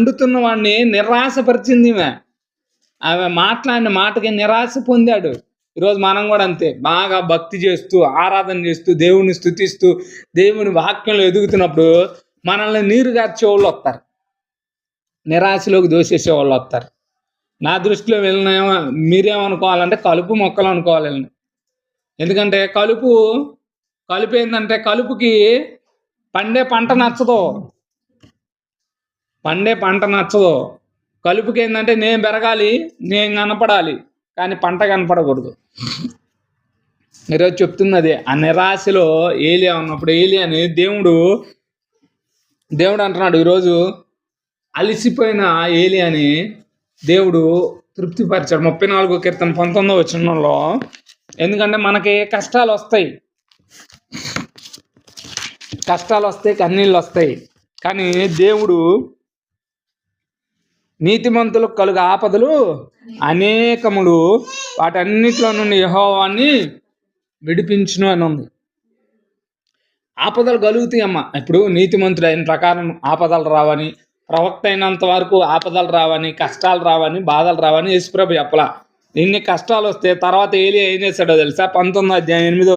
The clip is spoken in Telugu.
మండుతున్న వాడిని నిరాశపరిచింది ఈమె. ఆమె మాట్లాడిన మాటకి నిరాశ పొందాడు. ఈరోజు మనం కూడా అంతే, బాగా భక్తి చేస్తూ, ఆరాధన చేస్తూ, దేవుని స్తుతిస్తూ, దేవుని వాక్యంలో ఎదుగుతున్నప్పుడు మనల్ని నీరు గార్చే వాళ్ళు వస్తారు, నిరాశలోకి దోసేసే వాళ్ళు వస్తారు. నా దృష్టిలో వీళ్ళనేమో మీరేమనుకోవాలంటే కలుపు మొక్కలు అనుకోవాలి వీళ్ళని. ఎందుకంటే కలుపు ఏంటంటే కలుపుకి పండే పంట నచ్చదు, కలుపుకి ఏంటంటే నేను పెరగాలి, నేను కనపడాలి, కానీ పంట కనపడకూడదు. ఈరోజు చెప్తున్నది ఆ నిరాశలో ఏలియా ఉన్నప్పుడు ఏలియాని దేవుడు అంటున్నాడు, ఈరోజు అలిసిపోయిన ఏలియాని దేవుడు తృప్తిపరిచాడు. 34 కీర్తన 19వ వచనంలో. ఎందుకంటే మనకి కష్టాలు వస్తాయి, కన్నీళ్ళు వస్తాయి, కానీ దేవుడు నీతిమంతులకు కలుగు ఆపదలు అనేకములు, వాటన్నిటిలో నుండి యెహోవాని విడిపించును అని ఉంది. ఆపదలు కలుగుతాయి అమ్మ. ఇప్పుడు నీతిమంతుడు అయిన ప్రకారం ఆపదలు రావని, ప్రవక్త అయినంత వరకు ఆపదలు రావని, కష్టాలు రావని, బాధలు రావని యేసుప్రభు చెప్పలా. ఇన్ని కష్టాలు వస్తే తర్వాత ఏలియా ఏం చేశాడో తెలుసా? 19వ అధ్యాయం 8వ